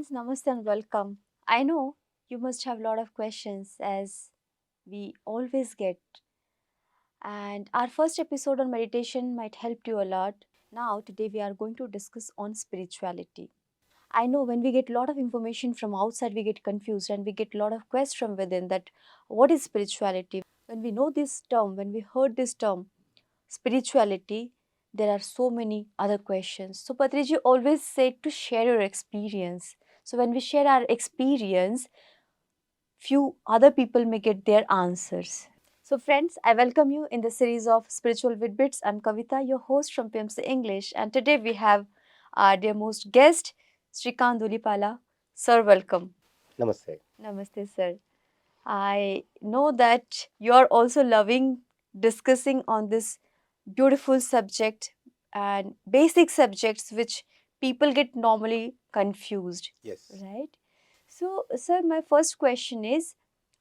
friends, namaste and welcome. I know you must have a lot of questions as we always get. And our first episode on meditation might help you a lot. Now, today we are going to discuss on spirituality. I know when we get a lot of information from outside, we get confused and we get a lot of questions from within that what is spirituality? When we know this term, when we heard this term, spirituality, there are so many other questions. So Patriji always said to share your experience. So when we share our experience, few other people may get their answers. So friends, I welcome you in the series of Spiritual Vitbits. I'm Kavita, your host from PMC English, and today we have our dear most guest, Srikanth Dhulipala. Sir, welcome. Namaste. Namaste, sir. I know that you are also loving discussing on this beautiful subject and basic subjects which people get normally confused, Yes. right? So, sir, my first question is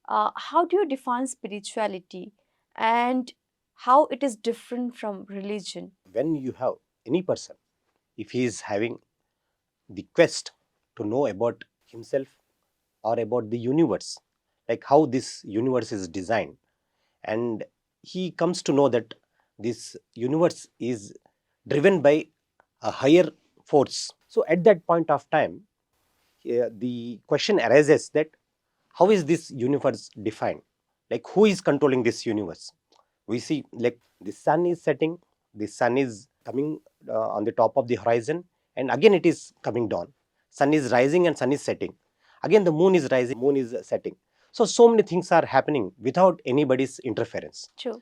how do you define spirituality and how it is different from religion? When you have any person, if he is having the quest to know about himself or about the universe, like how this universe is designed, and he comes to know that this universe is driven by a higher force. So at that point of time, the question arises that how is this universe defined? Like who is controlling this universe? We see like the sun is setting, the sun is coming on the top of the horizon, and again it is coming down. Sun is rising and sun is setting. Again the moon is rising, moon is setting. So many things are happening without anybody's interference. True.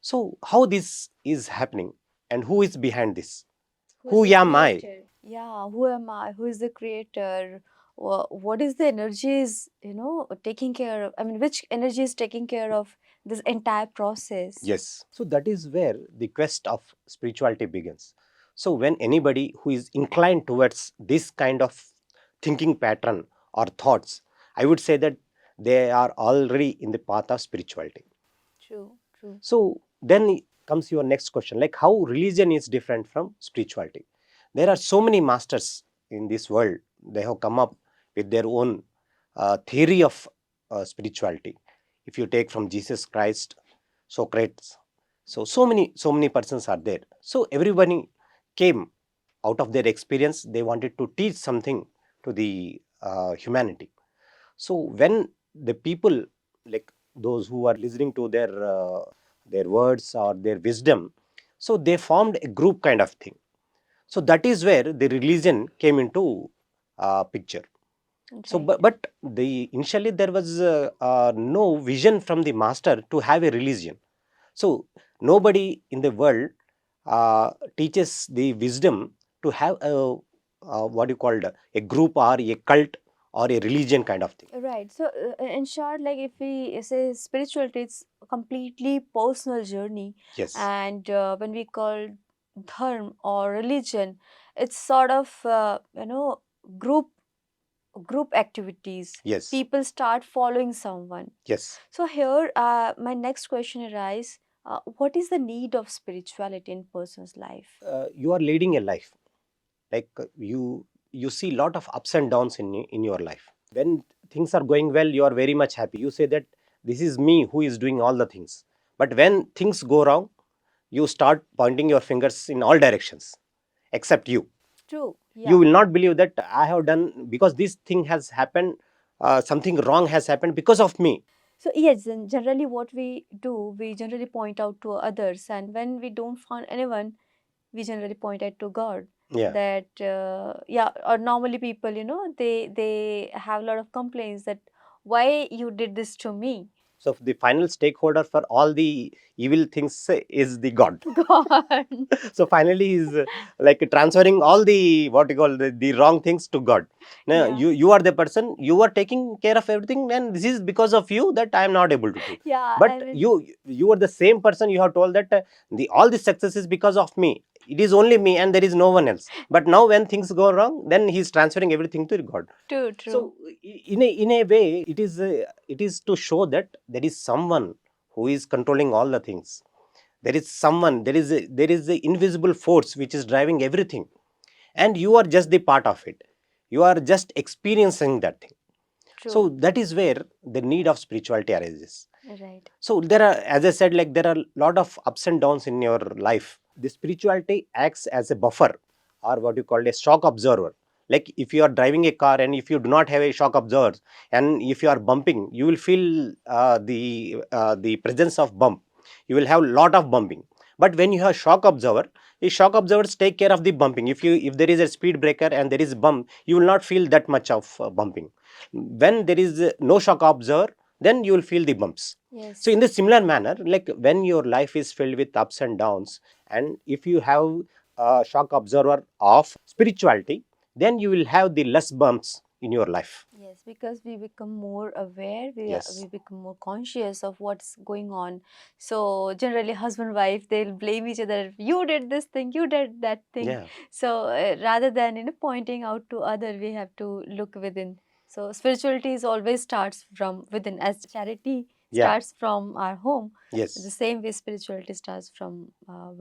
So how this is happening and who is behind this? Who is Who the am I? creator? Yeah, who am I? Who is the creator? What is the energies, taking care of? I mean, which energy is taking care of this entire process? Yes. So that is where the quest of spirituality begins. So when anybody who is inclined towards this kind of thinking pattern or thoughts, I would say that they are already in the path of spirituality. True, true. So then comes your next question, like how religion is different from spirituality. There are so many masters in this world. They have come up with their own theory of spirituality. If you take from Jesus Christ, Socrates, so many persons are there. So everybody came out of their experience. They wanted to teach something to the humanity. So when the people, like those who are listening to their words or their wisdom, so they formed a group kind of thing. So that is where the religion came into picture. So Right. but the initially there was no vision from the master to have a religion. So nobody in the world teaches the wisdom to have what you called a group or a cult or a religion kind of thing. Right. So, in short, like if we say spirituality, it's a completely personal journey, Yes. and when we call dharma or religion, it's sort of group group activities. Yes. People start following someone. Yes. So here, my next question arises: what is the need of spirituality in person's life? You are leading a life. Like you see lot of ups and downs in your life. When things are going well, you are very much happy. You say that this is me who is doing all the things. But when things go wrong, you start pointing your fingers in all directions except you. True. You Yeah. will not believe that I have done because this thing has happened, something wrong has happened because of me. So yes, and generally what we do, we generally point out to others, and when we don't find anyone, we generally point out to God. Yeah. That yeah, or normally people, they have a lot of complaints that why you did this to me. So the final stakeholder for all the evil things is the God. God. So finally he's like transferring all the what you call the wrong things to God. Now Yeah. you are the person, you are taking care of everything, and this is because of you that I am not able to do. Yeah, I But mean, you are the same person, you have told that the all the success is because of me. It is only me and there is no one else. But now when things go wrong, then he's transferring everything to God. true, true. So in a way, it is to show that there is someone who is controlling all the things. There is someone, there is a invisible force which is driving everything, and you are just the part of it. you are just experiencing that thing. So True. that is where the need of spirituality arises. Right. So there are, as I said, like there are a lot of ups and downs in your life. The spirituality acts as a buffer, or what you call a shock absorber. Like if you are driving a car and if you do not have a shock absorber, and if you are bumping, you will feel the presence of bump. You will have lot of bumping. But when you have shock absorber, the shock absorbers take care of the bumping. If there is a speed breaker and there is bump, you will not feel that much of bumping. When there is no shock absorber, then you will feel the bumps. So Yes. in the similar manner, like when your life is filled with ups and downs, and if you have a shock absorber of spirituality, then you will have the less bumps in your life. Yes, because we become more aware, we Yes. become more conscious of what's going on. So generally, husband wife they'll blame each other. You did this thing, you did that thing. Yeah. So rather than pointing out to other, we have to look within. So spirituality is always starts from within, as charity Yeah. starts from our home. The Yes. same way spirituality starts from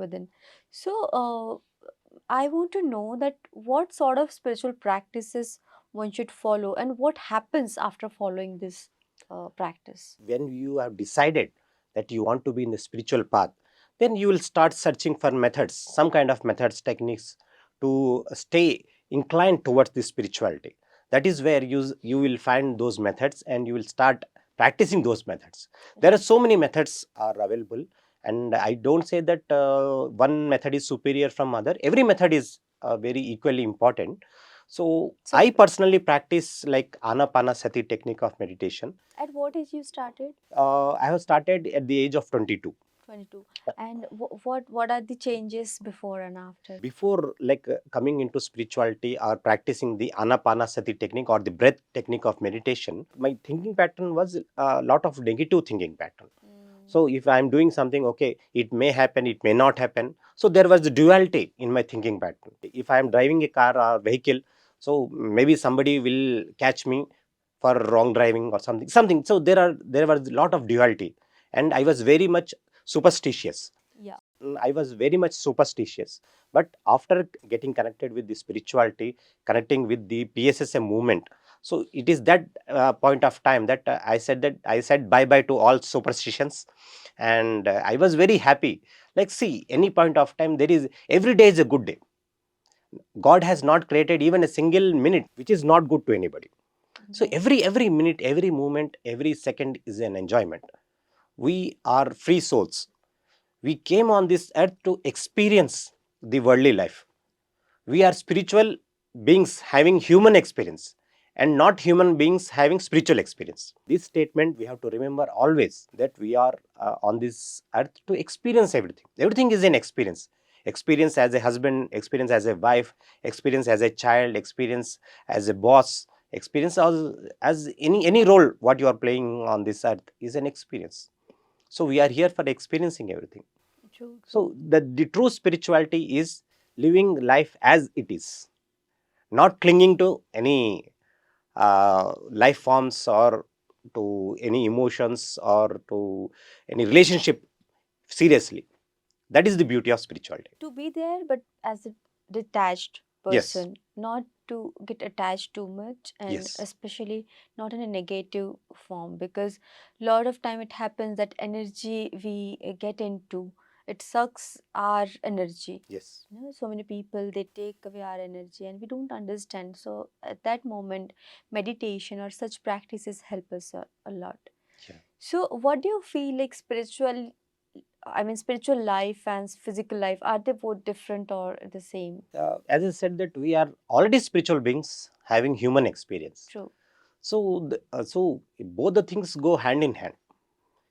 within. So I want to know that what sort of spiritual practices one should follow and what happens after following this practice. When you have decided that you want to be in the spiritual path, then you will start searching for methods, some kind of methods, techniques to stay inclined towards the spirituality. That is where you will find those methods and you will start practicing those methods. There are Right. so many methods are available, and I don't say that one method is superior from other. Every method is very equally important. So I So, personally practice like Ana-Pana-Sati technique of meditation. at what age you started? I have started at the age of 22. 22. And what are the changes before and after? Before like coming into spirituality or practicing the Ana-Pana-Sati technique or the breath technique of meditation, my thinking pattern was a lot of negative thinking pattern. Mm. So if I'm doing something, okay, it may happen, it may not happen. So there was duality in my thinking pattern. If I'm driving a car or vehicle, so maybe somebody will catch me for wrong driving or something. So there was a lot of duality, and I was very much superstitious. Yeah. I was very much superstitious. But after getting connected with the spirituality, connecting with the PSSM movement, so it is that point of time that I said bye bye to all superstitions, and I was very happy. Like, see, any point of time, there is every day is a good day. God has not created even a single minute which is not good to anybody. So Yes. every minute, every moment, every second is an enjoyment. We are free souls. We came on this earth to experience the worldly life. We are spiritual beings having human experience, and not human beings having spiritual experience. This statement we have to remember always, that we are on this earth to experience everything. Everything is an experience. Experience as a husband, experience as a wife, experience as a child, experience as a boss, experience as any role what you are playing on this earth is an experience. So we are here for experiencing everything. True, true. So the true spirituality is living life as it is, not clinging to any life forms or to any emotions or to any relationship seriously. That is the beauty of spirituality. To be there, but as a detached Yes, person, not to get attached too much, and yes, especially not in a negative form, because a lot of time it happens that energy we get into, it sucks our energy. yes. So many people they take away our energy and we don't understand. So at that moment, meditation or such practices help us a lot. Yeah. So what do you feel like spiritual life and physical life, are they both different or the same? As I said, that we are already spiritual beings having human experience. True. So, so both the things go hand in hand.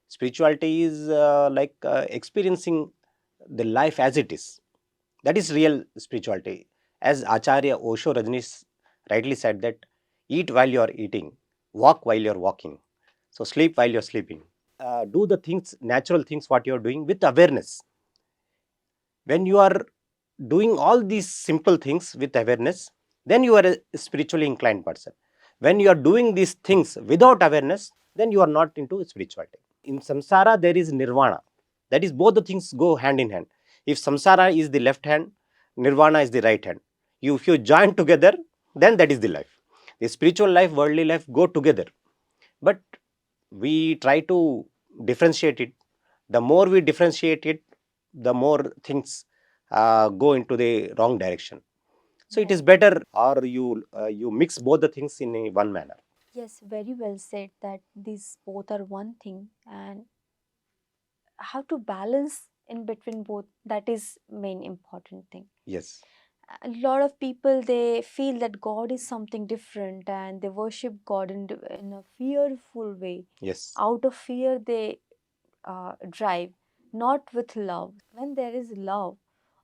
Spirituality is like experiencing the life as it is. That is real spirituality. As Acharya Osho Rajneesh rightly said, that eat while you are eating, walk while you are walking, so sleep while you are sleeping. Do the things, natural things, what you are doing with awareness. When you are doing all these simple things with awareness, then you are a spiritually inclined person. When you are doing these things without awareness, then you are not into spirituality. In samsara, there is nirvana. That is, both the things go hand in hand. If samsara is the left hand, nirvana is the right hand. If you join together, then that is the life. The spiritual life, worldly life go together, but we try to differentiate it. The more we differentiate it, the more things go into the wrong direction. So it is Right. better, or you mix both the things in a one manner. Yes, very well said that these both are one thing, and how to balance in between both, that is main important thing. Yes, A lot of people, they feel that God is something different and they worship God in a fearful way. yes, Out of fear they drive, not with love. When there is love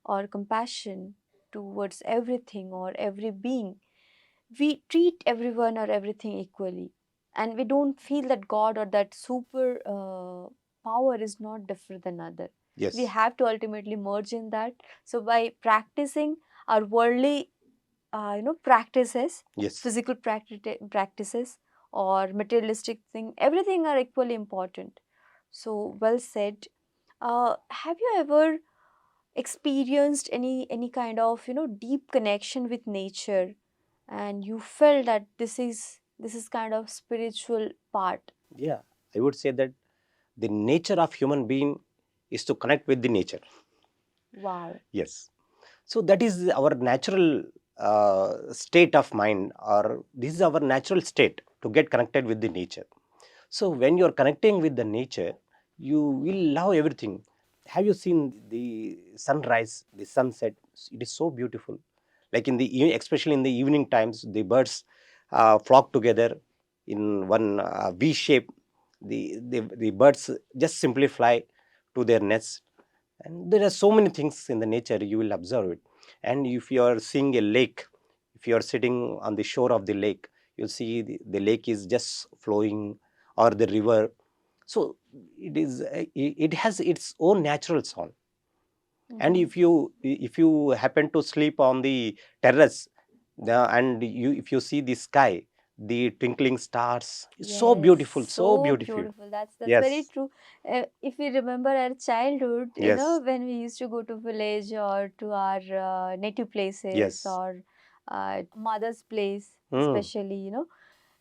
or compassion towards everything or every being, we treat everyone or everything equally, and we don't feel that God or that super power is not different than other. We yes, have to ultimately merge in that. So by practicing our worldly practices, yes. physical practices or materialistic thing, everything are equally important. So well said. Have you ever experienced any kind of deep connection with nature, and you felt that this is kind of spiritual part? Yeah, I would say that the nature of human being is to connect with the nature. Wow. Yes. So that is our natural state of mind, or this is our natural state to get connected with the nature. So when you are connecting with the nature, you will love everything. Have you seen the sunrise, the sunset? It is so beautiful. Like especially in the evening times, the birds flock together in one V shape. The birds just simply fly to their nest, and there are so many things in the nature you will observe it. And if you are seeing a lake, if you are sitting on the shore of the lake, you'll see the lake is just flowing, or the river. So it has its own natural sound. And Mm-hmm. if you happen to sleep on the terrace, and if you see the sky, the twinkling stars, it's so Yes, beautiful, so so beautiful. beautiful. That's very Yes, true. If we remember our childhood, yes, when we used to go to village or to our native places yes. or mother's place, Hmm. especially,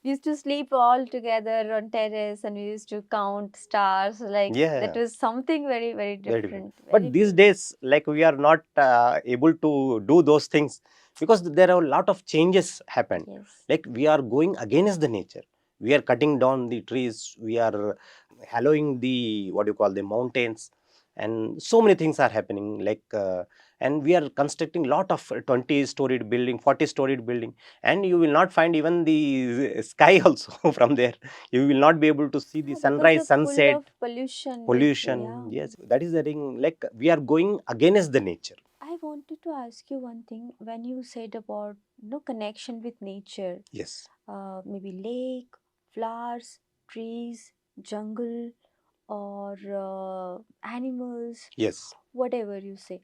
we used to sleep all together on terrace and we used to count stars. Like that Yeah, was something very, very very different. different, very But these beautiful. days, like, we are not able to do those things, because there are a lot of changes happened. Yes. Like, we are going against the nature. We are cutting down the trees. We are hallowing the, what you call, the mountains, and so many things are happening. Like, and we are constructing lot of 20-storied building, 40-storied building, and you will not find even the sky also from there. You will not be able to see the Yeah, because sunrise, of full sunset, of pollution with, pollution. yeah. Yes, that is the thing. Like, we are going against the nature. I wanted to ask you one thing when you said about connection with nature, Yes, maybe lake, flowers, trees, jungle, or animals, yes, whatever you say.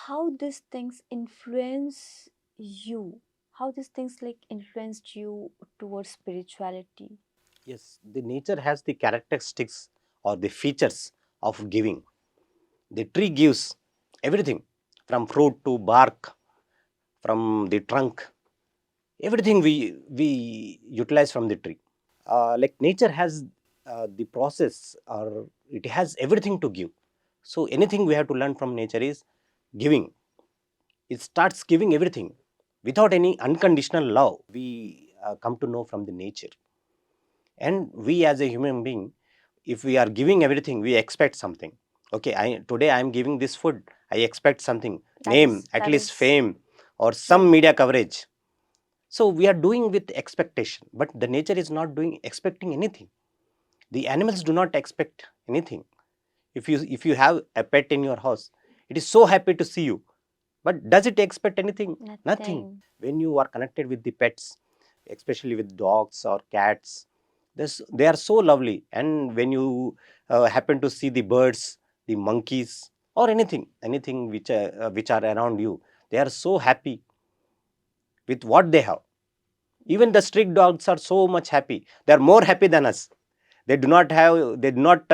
How these things influence you? How these things like influenced you towards spirituality? yes. The nature has the characteristics or the features of giving. The tree gives everything, from fruit to bark, from the trunk. Everything we utilize from the tree. Like, nature has the process, or it has everything to give. So anything we have to learn from nature is giving. It starts giving everything without any unconditional love. We come to know from the nature. And we, as a human being, if we are giving everything, we expect something. Okay, today I am giving this food, I expect something, That name, is at that least is fame, or some true. media coverage. So we are doing with expectation, but the nature is not doing expecting anything. The animals do not expect anything. If you have a pet in your house, it is so happy to see you, but does it expect anything? Nothing. Nothing. When you are connected with the pets, especially with dogs or cats, they are so lovely. And when you happen to see the birds, the monkeys, or anything which are around you, they are so happy with what they have. Even the Yes. street dogs are so much happy. They are more happy than us. They do not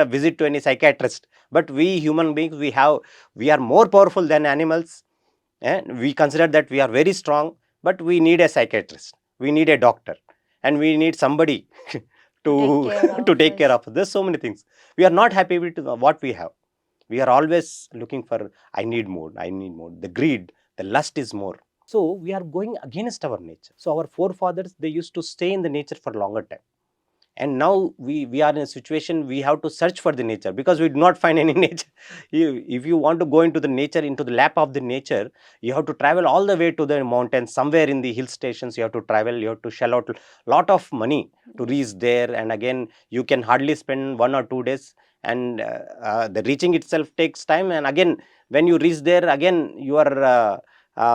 visit to any psychiatrist. But we human beings, we are more powerful than animals, and we consider that we are very strong. but we need a psychiatrist, we need a doctor, and we need somebody To take to care to of take care us. of. There's so many things. We are not happy with what we have. We are always looking for, I need more, I need more. The greed, the lust is more. So we are going against our nature. So our forefathers, they used to stay in the nature for longer time, and now we are in a situation we have to search for the nature, because we do not find any nature. If you want to go into the nature, into the lap of the nature, you have to travel all the way to the mountains. Somewhere in the hill stations you have to travel, you have to shell out a lot of money to Yes. reach there, and again you can hardly spend 1 or 2 days, and the reaching itself takes time, and again when you reach there, again you are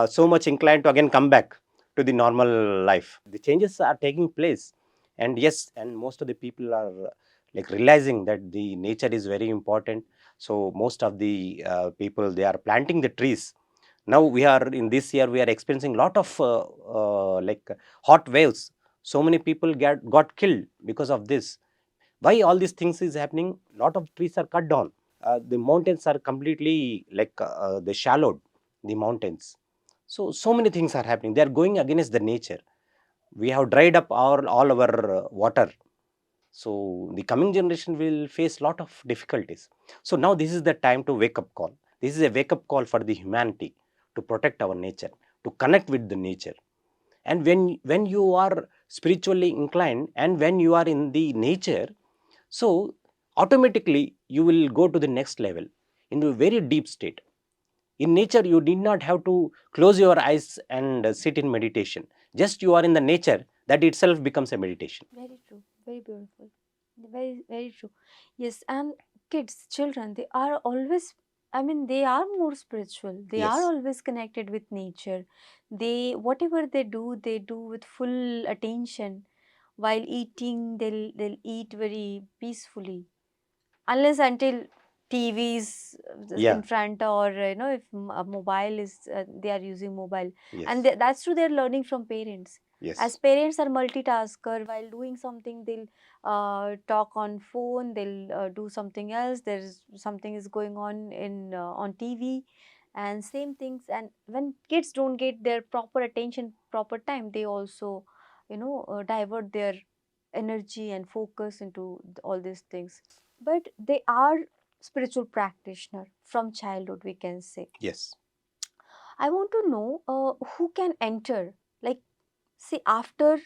so much inclined to again come back to the normal life. The changes are taking place, and yes, and most of the people are like realizing that the nature is very important. So most of the people, they are planting the trees. Now we are in this year, we are experiencing lot of like hot waves. So many people got killed because of this. Why all these things is happening? Lot of trees are cut down. The mountains are completely like they shallowed the mountains. So many things are happening, they are going against the nature. We have dried up all our water. So the coming generation will face lot of difficulties. So now this is the time to wake up call. This is a wake up call for the humanity, to protect our nature, to connect with the nature. And when you are spiritually inclined, and when you are in the nature, so automatically you will go to the next level, into a very deep state. In nature you did not have to close your eyes and sit in meditation. Just you are in the nature, that itself becomes a meditation. Very true. Very beautiful. Very, very true. Yes, and kids, children, they are always, I mean, they are more spiritual. They are Yes, always connected with nature. They, whatever they do with full attention. While eating, they'll eat very peacefully, unless until TV is in yeah, front, or if a mobile is, they are using mobile. And yes, that's true, they're learning from parents. As yes, parents are multitasker, while doing something they'll talk on phone, they'll do something else, there's something is going on in on TV, and same things. And when kids don't get their proper attention, proper time, they also divert their energy and focus into all these things. But they are spiritual practitioner from childhood, we can say. yes, I want to know who can enter, like, see, after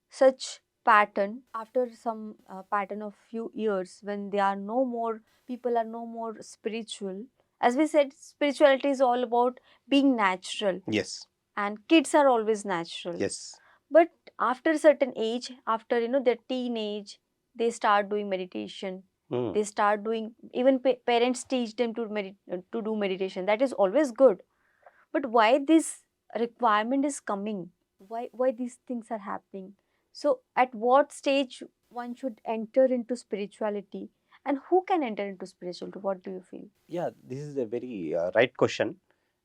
such pattern, after some pattern of few years, when they are no more, people are no more spiritual. As we said, spirituality is all about being natural, yes, and kids are always natural. yes. But after a certain age, after their teenage, they start doing meditation. Mm. They start doing, even parents teach them to do meditation. That is always good. But why this requirement is coming? Why these things are happening? So at what stage one should enter into spirituality, and who can enter into spirituality? What do you feel? Yeah, this is a very right question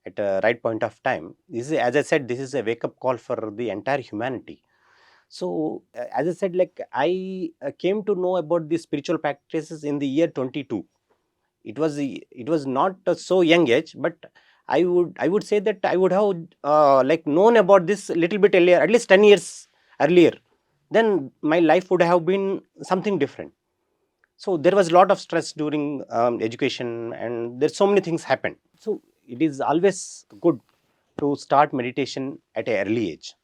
at a right point of time. This is, as I said, this is a wake up call for the entire humanity. So, as I said, like I came to know about the spiritual practices in the year 22. It was not so young age, but I would say that I would have like known about this a little bit earlier, at least 10 years earlier. Then my life would have been something different. So there was a lot of stress during education, and there's so many things happened. So it is always good to start meditation at an early age.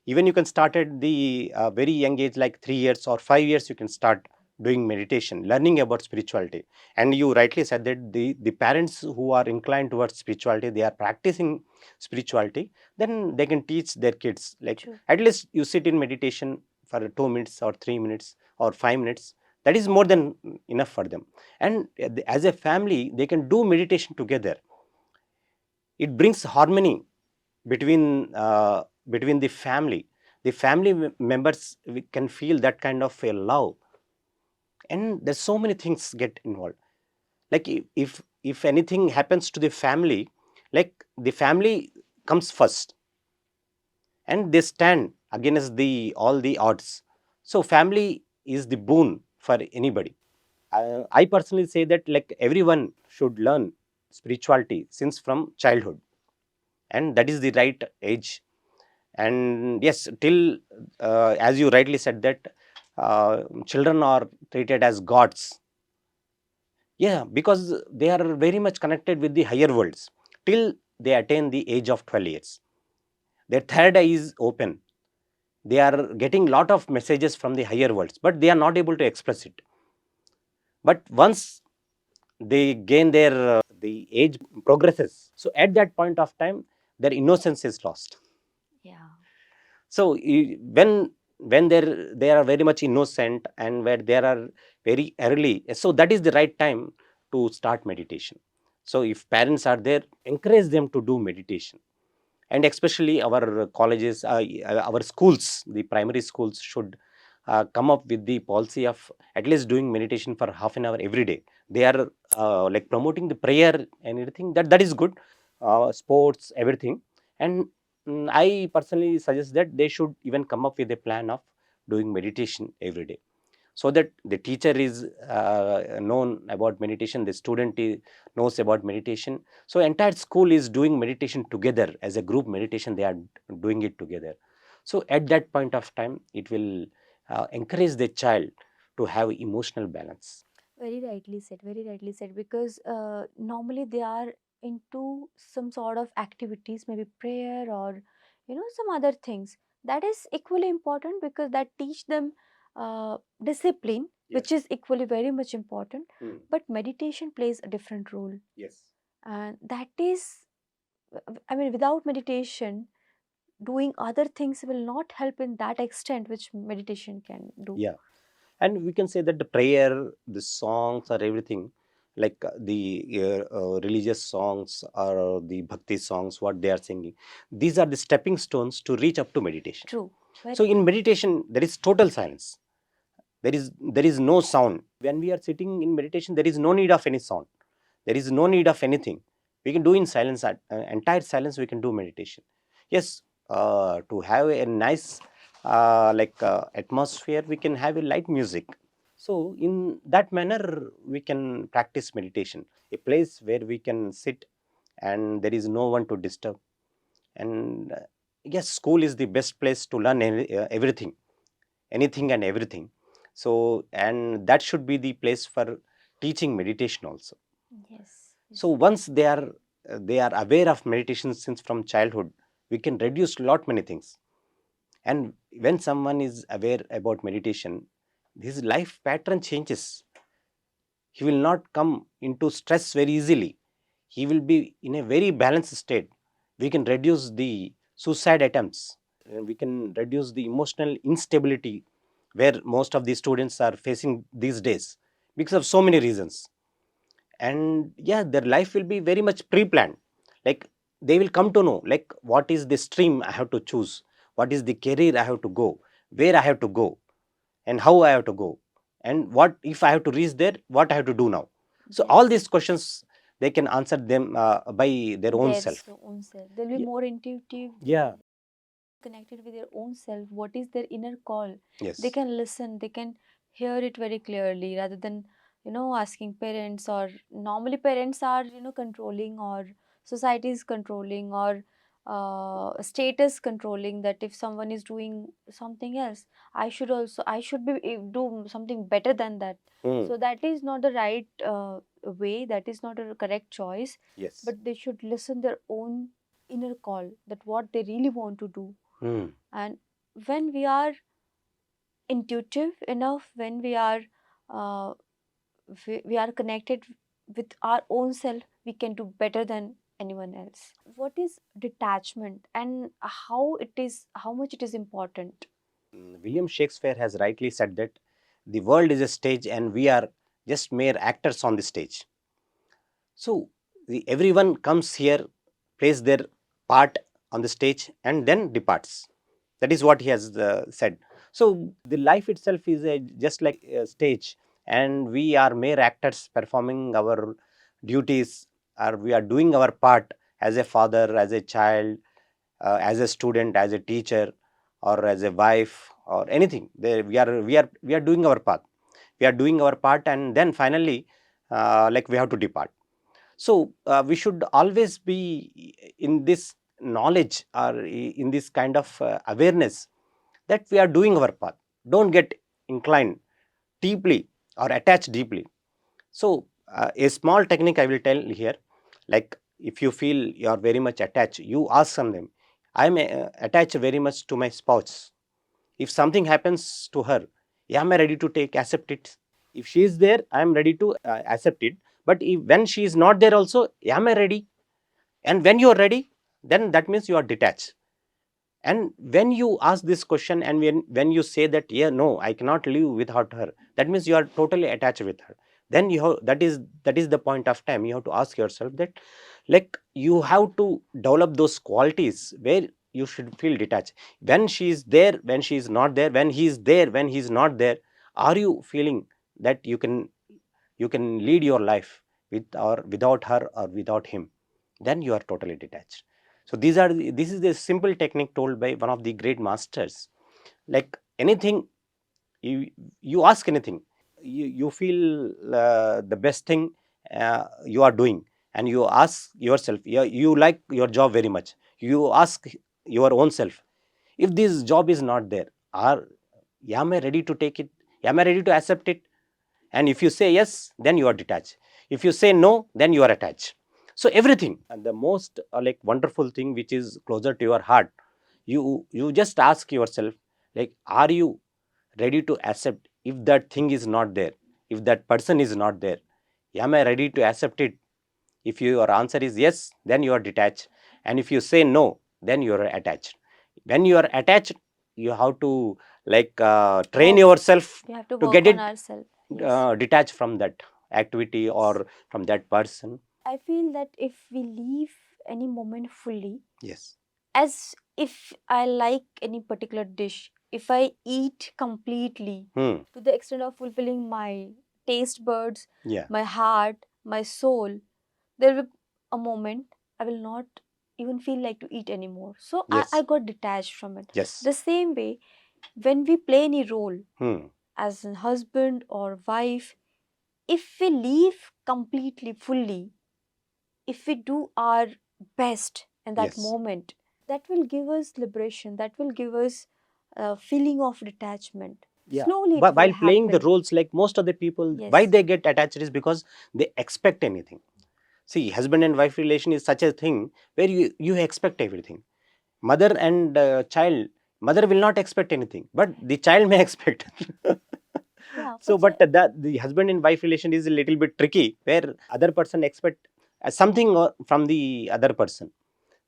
Even you can start at the very young age, like 3 years or 5 years, you can start doing meditation, learning about spirituality. And you rightly said that the parents who are inclined towards spirituality, they are practicing spirituality, then they can teach their kids, like True. at least you sit in meditation for 2 minutes or 3 minutes or 5 minutes. That is more than enough for them. And as a family, they can do meditation together. It brings harmony between between the family. The family members, we can feel that kind of a love, and there's so many things get involved. Like if anything happens to the family, like the family comes first, and they stand against the all the odds. So family is the boon for anybody. I personally say that like everyone should learn spirituality since from childhood. and that is the right age. And yes, till as you rightly said that children are treated as gods. Yeah, because they are very much connected with the higher worlds till they attain the age of 12 years. Their third eye is open. They are getting lot of messages from the higher worlds, but they are not able to express it. But once they gain their the age progresses, so at that point of time their innocence is lost. Yeah. So when they are very much innocent and where they are very early, so that is the right time to start meditation. So if parents are there, encourage them to do meditation. And especially our colleges, our schools, the primary schools should come up with the policy of at least doing meditation for half an hour every day. They are like promoting the prayer and everything, that is good, sports, everything. And I personally suggest that they should even come up with a plan of doing meditation every day, so that the teacher is known about meditation, the student knows about meditation. So entire school is doing meditation together as a group meditation, they are doing it together. So at that point of time it will encourage the child to have emotional balance. Very rightly said, very rightly said. Because normally they are into some sort of activities, maybe prayer or some other things. That is equally important because that teach them discipline, which Yes. is equally very much important. Hmm. But meditation plays a different role, Yes. and that is, I mean, without meditation, doing other things will not help in that extent which meditation can do. Yeah, and we can say that the prayer, the songs or everything, like the religious songs or the bhakti songs what they are singing, these are the stepping stones to reach up to meditation. True. So Very in true. meditation there is total silence. There is no sound. When we are sitting in meditation, there is no need of any sound, there is no need of anything. We can do in silence, entire silence we can do meditation. Yes, to have a nice atmosphere, we can have a light music. So in that manner we can practice meditation, a place where we can sit and there is no one to disturb. And yes, school is the best place to learn everything, anything and everything. So and that should be the place for teaching meditation also. Yes. So Yes. once they are aware of meditation since from childhood, we can reduce lot many things. And when someone is aware about meditation, his life pattern changes. He will not come into stress very easily. He will be in a very balanced state. We can reduce the suicide attempts, and we can reduce the emotional instability where most of the students are facing these days because of so many reasons. And yeah, their life will be very much pre-planned. Like they will come to know like what is the stream I have to choose, what is the career I have to go, where I have to go, and how I have to go, and what if I have to reach there, what I have to do now. So all Yes. these questions they can answer them by their own Their self. own self. They'll be Yeah. more intuitive, Yeah. connected with their own self. What is their inner call? They Yes. can listen, they can hear it very clearly rather than, asking parents. Or normally parents are, controlling, or society is controlling, or status controlling, that if someone is doing something else, I should be do something better than that. Hmm. So that is not the right way, that is not a correct choice. Yes. But they should listen their own inner call, that what they really want to do. Hmm. And when we are intuitive enough, when uh, we are connected with our own self, we can do better than anyone else. What is detachment, and how much it is important? William Shakespeare has rightly said that the world is a stage and we are just mere actors on the stage. So everyone comes here, plays their part on the stage, and then departs. That is what he has said. So the life itself is just like a stage, and we are mere actors performing our duties, or we are doing our part as a father, as a child, as a student, as a teacher, or as a wife, or anything. We are doing our part. We are doing our part, and then finally, like we have to depart. So we should always be in this knowledge or in this kind of awareness that we are doing our path. Don't get inclined deeply or attached deeply. So a small technique I will tell here, like if you feel you are very much attached, you ask from them, I am attached very much to my spouse. If something happens to her, am I ready to take accept it? If she is there, I am ready to accept it. But if, when she is not there also, am I ready? And when you are ready, then that means you are detached. And when you ask this question, and when you say that, yeah, no, I cannot live without her, that means you are totally attached with her. Then you have, that is the point of time you have to ask yourself that, like, you have to develop those qualities where you should feel detached. When she is there, when she is not there, when he is there, when he is not there, are you feeling that you can lead your life with or without her or without him? Then you are totally detached. So this is the simple technique told by one of the great masters. Like anything, you you ask anything, you feel the best thing you are doing, and you ask yourself, you like your job very much, you ask your own self, if this job is not there, are am I ready to take it, am I ready to accept it? And if you say yes, then you are detached. If you say no, then you are attached. So everything, and the most like wonderful thing which is closer to your heart, you just ask yourself, like, are you ready to accept if that thing is not there, if that person is not there, am I ready to accept it? If your answer is yes, then you are detached. And if you say no, then you are attached. When you are attached, you have to, like, train Work. yourself We have to to work get on it ourselves. Yes. detached from that activity Yes. or from that person. I feel that if we live any moment fully, Yes. as if I like any particular dish, if I eat completely Hmm. to the extent of fulfilling my taste buds, Yeah. my heart, my soul, there will be a moment I will not even feel like to eat anymore. So I Yes. got detached from it. Yes. The same way, when we play any role Hmm. as a husband or wife, if we live completely, fully, if we do our best in that Yes. moment, that will give us liberation, that will give us a feeling of detachment. Yeah. Slowly it But will while playing the happen. roles, like most of the people, why Yes. they get attached is because they expect anything. See, husband and wife relation is such a thing where you expect everything. Mother and child, mother will not expect anything, but the child may expect. Yeah, So, but but that the husband and wife relation is a little bit tricky, where other person expect something from the other person,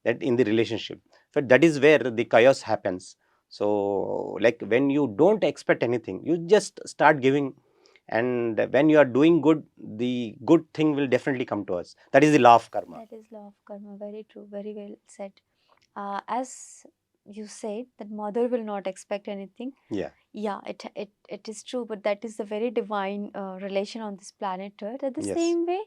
that in the relationship. But that is where the chaos happens. So, like, when you don't expect anything, you just start giving, and when you are doing good, the good thing will definitely come to us. That is the law of karma. that is law of karma. Very true. Very well said. As you said, that mother will not expect anything. Yeah. Yeah, it is true, but that is the very divine relation on this planet Earth. At the Yes. same way,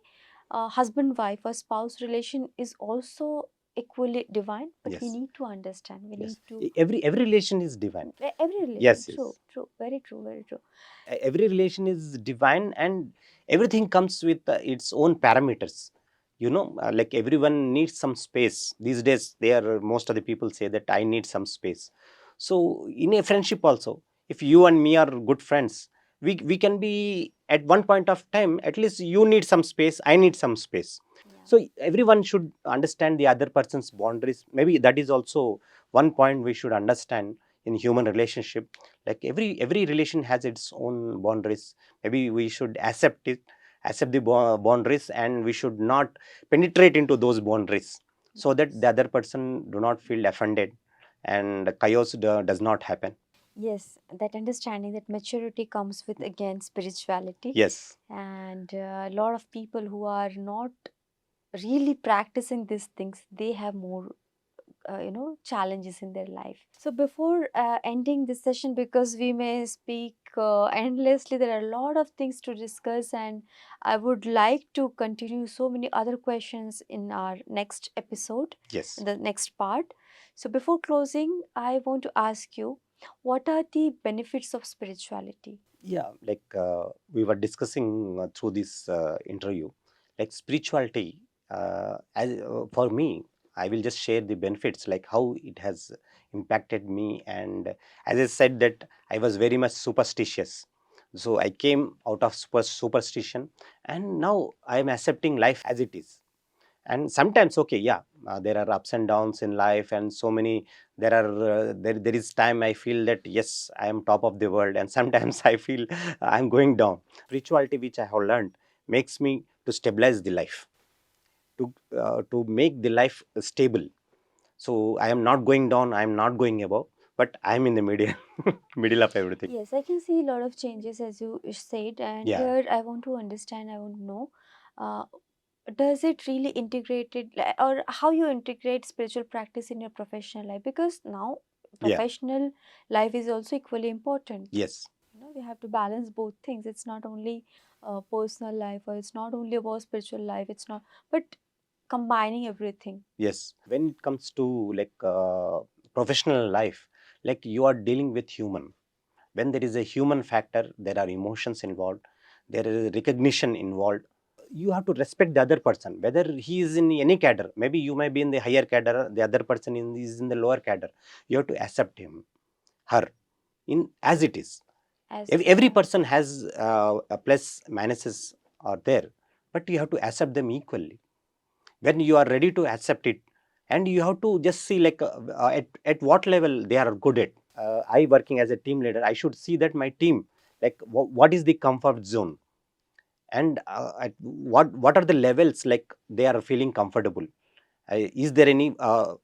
husband wife or spouse relation is also equally divine, but we Yes. need to understand. We need Yes. to Every relation is divine. every relation. Yes. True, Yes. true, very true, very true. Every relation is divine, and everything comes with its own parameters. Like, everyone needs some space these days. There, most of the people say that I need some space. So in a friendship also, if you and me are good friends, we can be at one point of time, at least you need some space, I need some space. Yeah. So everyone should understand the other person's boundaries. Maybe that is also one point we should understand in human relationship. Like, every relation has its own boundaries. Maybe we should accept it, accept the boundaries, and we should not penetrate into those boundaries, so that the Yes. other person do not feel offended, and chaos does not happen. Yes, that understanding, that maturity comes with again spirituality, Yes. and a lot of people who are not really practicing these things, they have more challenges in their life. So before ending this session, because we may speak endlessly, there are a lot of things to discuss, and I would like to continue so many other questions in our next episode, in Yes. the next part. So before closing, I want to ask you, what are the benefits of spirituality? Yeah, like, we were discussing through this interview, like spirituality, for me, I will just share the benefits, like how it has impacted me. And as I said that I was very much superstitious. So I came out of superstition, and now I am accepting life as it is. And sometimes, okay, yeah, there are ups and downs in life, and so many, there is time I feel that yes, I am top of the world, and sometimes I feel I'm going down. Spirituality which I have learned makes me to stabilize the life, to make the life stable. So I am not going down, I am not going above, but I am in the middle, middle of everything. Yes, I can see a lot of changes as you said, and Yeah, here I want to understand, I want to know, uh, does it really or how you integrate spiritual practice in your professional life? Because now yeah, professional life is also equally important. yes, We have to balance both things. It's not only personal life, or it's not only about spiritual life. It's not, but combining everything. yes. When it comes to like professional life, like you are dealing with human. When there is a human factor, there are emotions involved, there is recognition involved. You have to respect the other person, whether he is in any cadre. Maybe you may be in the higher cadre, the other person is in the lower cadre. You have to accept him, her, in as it is. As they Every are. person has a plus minuses are there, but you have to accept them equally. When you are ready to accept it, and you have to just see like at what level they are good at. I working as a team leader, I should see that my team, like what is the comfort zone, and at what are the levels like they are feeling comfortable. Is there any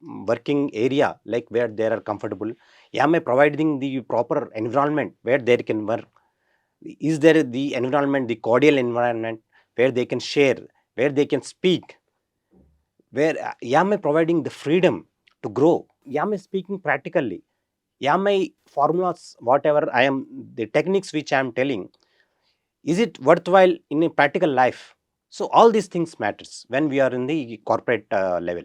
working area like where they are comfortable? Am I providing the proper environment where they can work? Is there the environment, the cordial environment where they can share, where they can speak, where am I providing the freedom to grow? Am I speaking practically? Am I formulas, whatever I am, the techniques which I am telling, is it worthwhile in a practical life? So all these things matters when we are in the corporate level.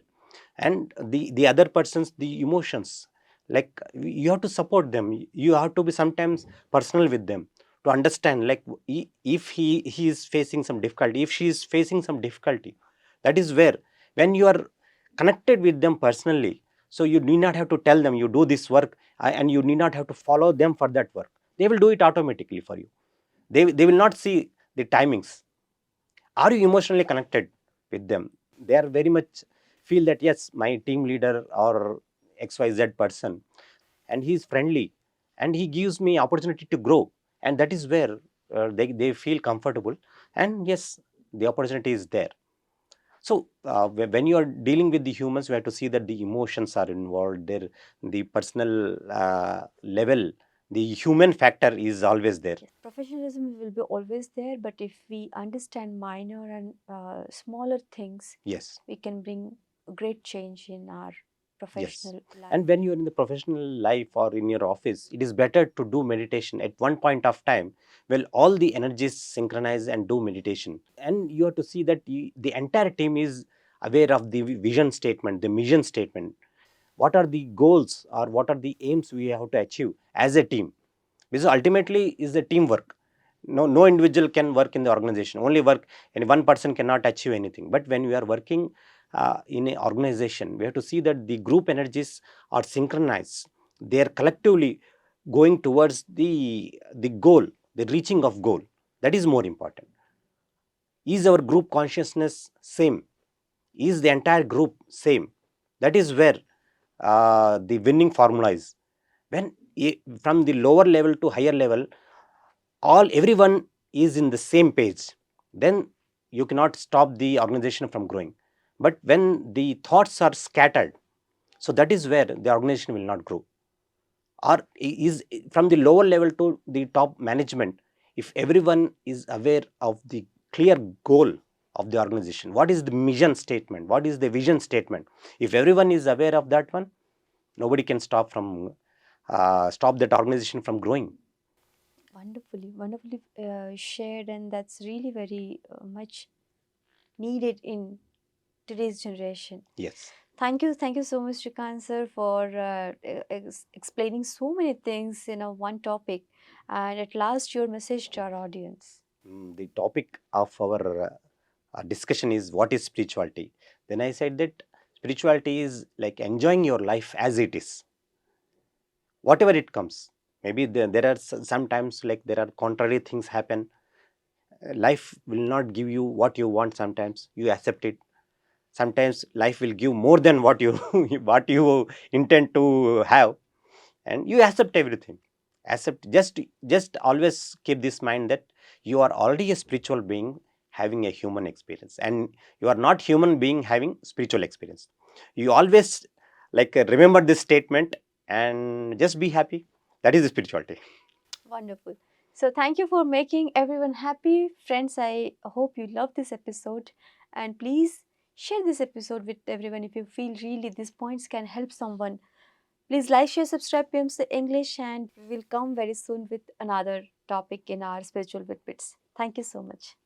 And the other person's the emotions, like you have to support them. You have to be sometimes personal with them to understand, like if he is facing some difficulty, if she is facing some difficulty. That is where, when you are connected with them personally, so you need not have to tell them you do this work, and you need not have to follow them for that work. They will do it automatically for you. They will not see the timings. Are you emotionally connected with them? They are very much feel that yes, my team leader or xyz person, and he is friendly, and he gives me opportunity to grow. And that is where they feel comfortable, and yes, the opportunity is there. So when you are dealing with the humans, we have to see that the emotions are involved there, the personal level, the human factor is always there. Yes, professionalism will be always there, but if we understand minor and smaller things, Yes. we can bring great change in our Yes. professional life. And when you're in the professional life or in your office, it is better to do meditation at one point of time. Well, all the energies synchronize and do meditation. And you have to see that the entire team is aware of the vision statement, the mission statement. What are the goals or what are the aims we have to achieve as a team? Because ultimately is the teamwork. No individual can work in the organization, only work, and one person cannot achieve anything. But when we are working in an organization, we have to see that the group energies are synchronized. They are collectively going towards the goal, the reaching of goal. That is more important. Is our group consciousness same? Is the entire group same? That is where the winning formula is. When from the lower level to higher level, all everyone is in the same page, then you cannot stop the organization from growing. But when the thoughts are scattered, so that is where the organization will not grow. Or is from the lower level to the top management, if everyone is aware of the clear goal of the organization, what is the mission statement, what is the vision statement, if everyone is aware of that one, nobody can stop that organization from growing. Wonderfully shared, and that's really very much needed in today's generation. Yes. Thank you so much, Srikanth sir, for explaining so many things in a one topic, and at last your message to our audience. The topic of our discussion is what is spirituality. Then I said that Spirituality is like enjoying your life as it is, whatever it comes. Maybe there are sometimes like there are contrary things happen. Life will not give you what you want, sometimes you accept it. Sometimes life will give more than what you what you intend to have, and you accept everything. Accept, just always keep this mind that you are already a spiritual being having a human experience, and you are not human being having spiritual experience. You always like remember this statement and just be happy. That is spirituality. Wonderful. So, thank you for making everyone happy. Friends, I hope you love this episode. And please share this episode with everyone if you feel really these points can help someone. Please like, share, subscribe, PMC English, and we will come very soon with another topic in our spiritual Vitbits. Thank you so much.